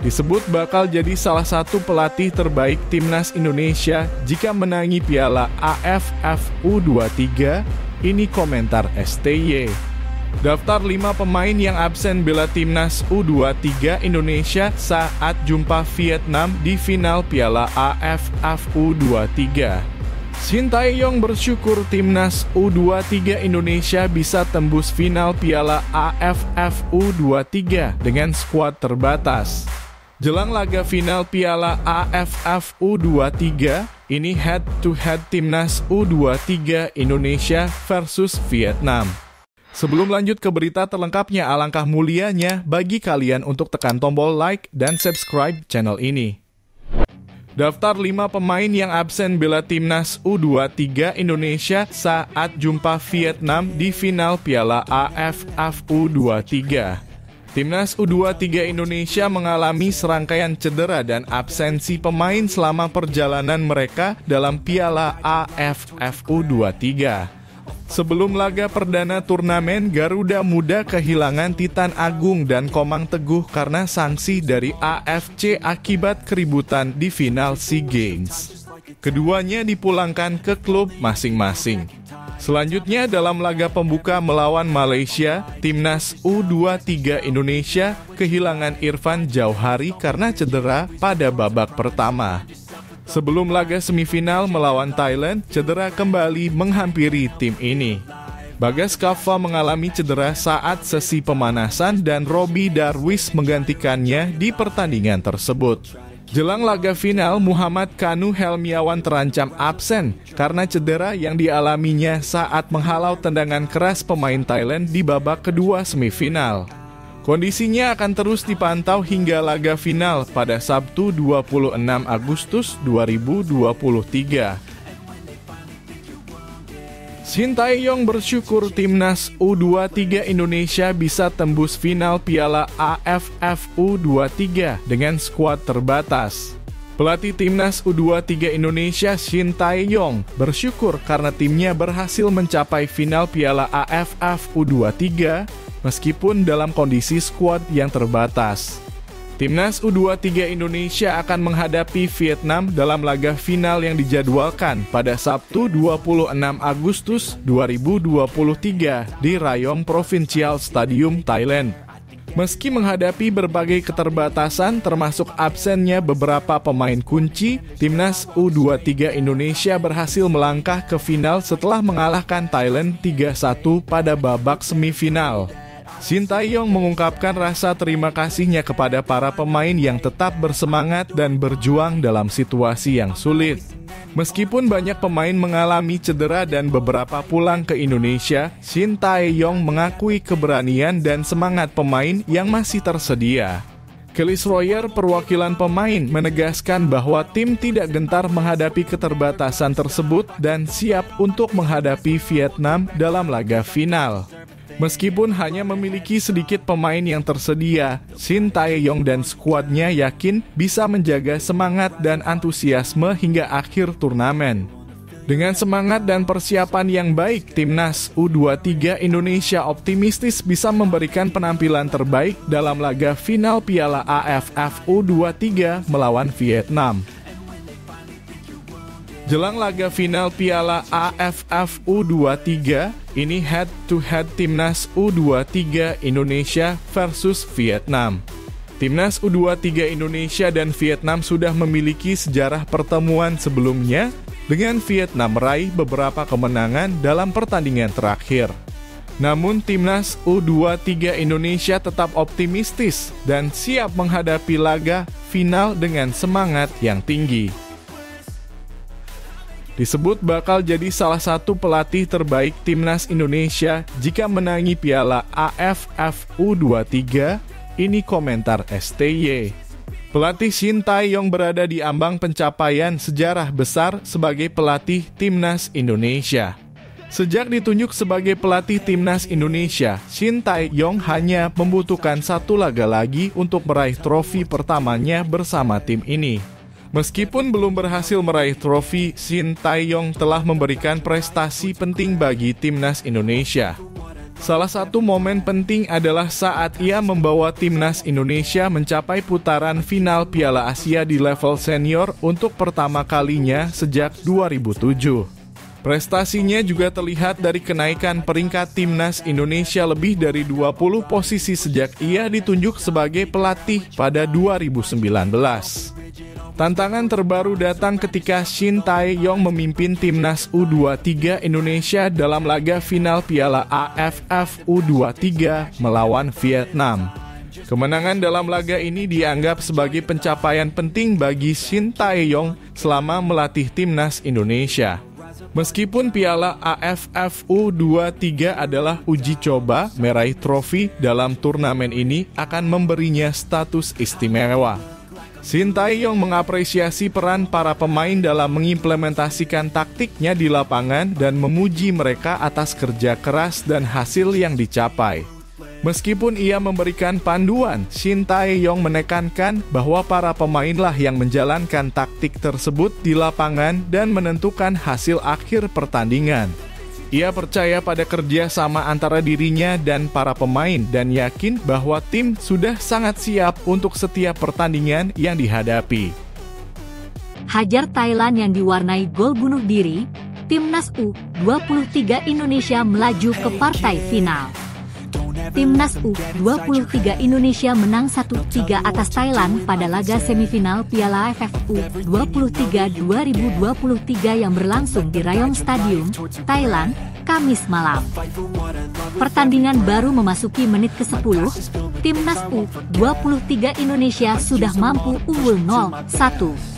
disebut bakal jadi salah satu pelatih terbaik timnas Indonesia jika menangi Piala AFF U23, ini komentar STY. Daftar 5 pemain yang absen bela timnas U23 Indonesia saat jumpa Vietnam di final Piala AFF U23. Shin Tae-yong bersyukur timnas U23 Indonesia bisa tembus final Piala AFF U23 dengan skuad terbatas. Jelang laga final Piala AFF U23, ini head-to-head timnas U23 Indonesia versus Vietnam. Sebelum lanjut ke berita terlengkapnya, alangkah mulianya bagi kalian untuk tekan tombol like dan subscribe channel ini. Daftar 5 pemain yang absen bela timnas U23 Indonesia saat jumpa Vietnam di final Piala AFF U23. Timnas U23 Indonesia mengalami serangkaian cedera dan absensi pemain selama perjalanan mereka dalam Piala AFF U23. Sebelum laga perdana turnamen, Garuda Muda kehilangan Titan Agung dan Komang Teguh karena sanksi dari AFC akibat keributan di final SEA Games. Keduanya dipulangkan ke klub masing-masing. Selanjutnya dalam laga pembuka melawan Malaysia, timnas U23 Indonesia kehilangan Irfan Jauhari karena cedera pada babak pertama. Sebelum laga semifinal melawan Thailand, cedera kembali menghampiri tim ini. Bagas Kava mengalami cedera saat sesi pemanasan dan Robbie Darwis menggantikannya di pertandingan tersebut. Jelang laga final, Muhammad Kanu Helmiawan terancam absen karena cedera yang dialaminya saat menghalau tendangan keras pemain Thailand di babak kedua semifinal. Kondisinya akan terus dipantau hingga laga final pada Sabtu 26 Agustus 2023. Shin Tae-yong bersyukur timnas U23 Indonesia bisa tembus final Piala AFF U23 dengan skuad terbatas. Pelatih timnas U23 Indonesia Shin Tae-yong bersyukur karena timnya berhasil mencapai final Piala AFF U23 meskipun dalam kondisi skuad yang terbatas. Timnas U23 Indonesia akan menghadapi Vietnam dalam laga final yang dijadwalkan pada Sabtu 26 Agustus 2023 di Rayong Provincial Stadium, Thailand. Meski menghadapi berbagai keterbatasan termasuk absennya beberapa pemain kunci, timnas U23 Indonesia berhasil melangkah ke final setelah mengalahkan Thailand 3-1 pada babak semifinal. Shin Tae-yong mengungkapkan rasa terima kasihnya kepada para pemain yang tetap bersemangat dan berjuang dalam situasi yang sulit. Meskipun banyak pemain mengalami cedera dan beberapa pulang ke Indonesia, Shin Tae-yong mengakui keberanian dan semangat pemain yang masih tersedia. Kelly Schroyer, perwakilan pemain, menegaskan bahwa tim tidak gentar menghadapi keterbatasan tersebut dan siap untuk menghadapi Vietnam dalam laga final. Meskipun hanya memiliki sedikit pemain yang tersedia, Shin Tae-yong dan skuadnya yakin bisa menjaga semangat dan antusiasme hingga akhir turnamen. Dengan semangat dan persiapan yang baik, timnas U23 Indonesia optimistis bisa memberikan penampilan terbaik dalam laga final Piala AFF U23 melawan Vietnam. Jelang laga final Piala AFF U23, ini head-to-head timnas U23 Indonesia versus Vietnam. Timnas U23 Indonesia dan Vietnam sudah memiliki sejarah pertemuan sebelumnya, dengan Vietnam meraih beberapa kemenangan dalam pertandingan terakhir. Namun timnas U23 Indonesia tetap optimistis dan siap menghadapi laga final dengan semangat yang tinggi. Disebut bakal jadi salah satu pelatih terbaik timnas Indonesia jika menangi Piala AFF U23, ini komentar STY. Pelatih Shin Tae-yong berada di ambang pencapaian sejarah besar sebagai pelatih timnas Indonesia. Sejak ditunjuk sebagai pelatih timnas Indonesia, Shin Tae-yong hanya membutuhkan satu laga lagi untuk meraih trofi pertamanya bersama tim ini. Meskipun belum berhasil meraih trofi, Shin Tae-yong telah memberikan prestasi penting bagi timnas Indonesia. Salah satu momen penting adalah saat ia membawa timnas Indonesia mencapai putaran final Piala Asia di level senior untuk pertama kalinya sejak 2007. Prestasinya juga terlihat dari kenaikan peringkat timnas Indonesia lebih dari 20 posisi sejak ia ditunjuk sebagai pelatih pada 2019. Tantangan terbaru datang ketika Shin Tae-yong memimpin timnas U23 Indonesia dalam laga final Piala AFF U23 melawan Vietnam. Kemenangan dalam laga ini dianggap sebagai pencapaian penting bagi Shin Tae-yong selama melatih timnas Indonesia. Meskipun Piala AFF U23 adalah uji coba, meraih trofi dalam turnamen ini akan memberinya status istimewa. Shin Tae-yong mengapresiasi peran para pemain dalam mengimplementasikan taktiknya di lapangan dan memuji mereka atas kerja keras dan hasil yang dicapai. Meskipun ia memberikan panduan, Shin Tae-yong menekankan bahwa para pemainlah yang menjalankan taktik tersebut di lapangan dan menentukan hasil akhir pertandingan. Ia percaya pada kerja sama antara dirinya dan para pemain dan yakin bahwa tim sudah sangat siap untuk setiap pertandingan yang dihadapi. Hajar Thailand yang diwarnai gol bunuh diri, Timnas U23 Indonesia melaju ke partai final. Timnas U23 Indonesia menang 1-3 atas Thailand pada laga semifinal Piala AFF U23 2023 yang berlangsung di Rayong Stadium, Thailand, Kamis malam. Pertandingan baru memasuki menit ke-10, Timnas U23 Indonesia sudah mampu unggul 0-1.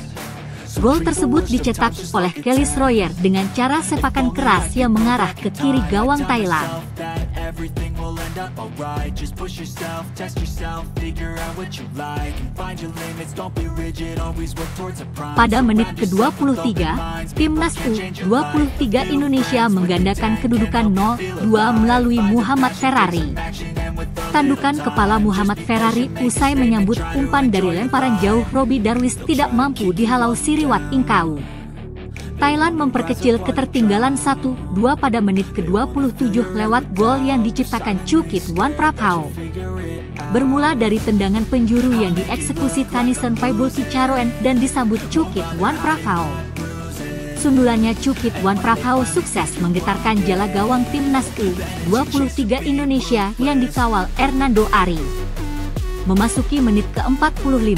Gol tersebut dicetak oleh Kelly Sroyer dengan cara sepakan keras yang mengarah ke kiri gawang Thailand. Pada menit ke-23, Timnas U23 Indonesia menggandakan kedudukan 0-2 melalui Muhammad Ferrari. Tandukan kepala Muhammad Ferrari usai menyambut umpan dari lemparan jauh Robbie Darwish tidak mampu dihalau Siriwat Ingkau. Thailand memperkecil ketertinggalan 1-2 pada menit ke-27 lewat gol yang diciptakan Chukit Wanprapao. Bermula dari tendangan penjuru yang dieksekusi Tanison Paibulkicharoen dan disambut Chukit Wanprapao. Sundulannya Chukit Wanprapao sukses menggetarkan jala gawang Timnas U23 Indonesia yang dikawal Hernando Ari. Memasuki menit ke-45,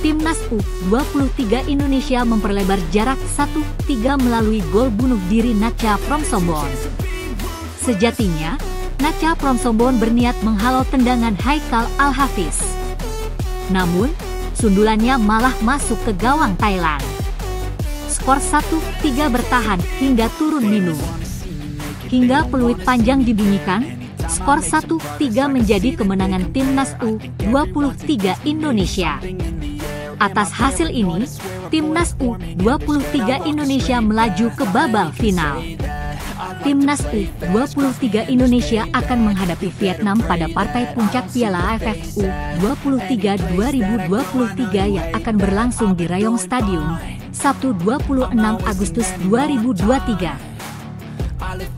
Timnas U23 Indonesia memperlebar jarak 1-3 melalui gol bunuh diri Nacha Promsombon. Sejatinya, Nacha Promsombon berniat menghalau tendangan Haikal Al-Hafiz. Namun, sundulannya malah masuk ke gawang Thailand. Skor 1-3 bertahan hingga turun minum. Hingga peluit panjang dibunyikan, skor 1-3 menjadi kemenangan Timnas U23 Indonesia. Atas hasil ini, Timnas U23 Indonesia melaju ke babak final. Timnas U23 Indonesia akan menghadapi Vietnam pada partai puncak Piala AFF U23 2023 yang akan berlangsung di Rayong Stadium, Sabtu 26 Agustus 2023.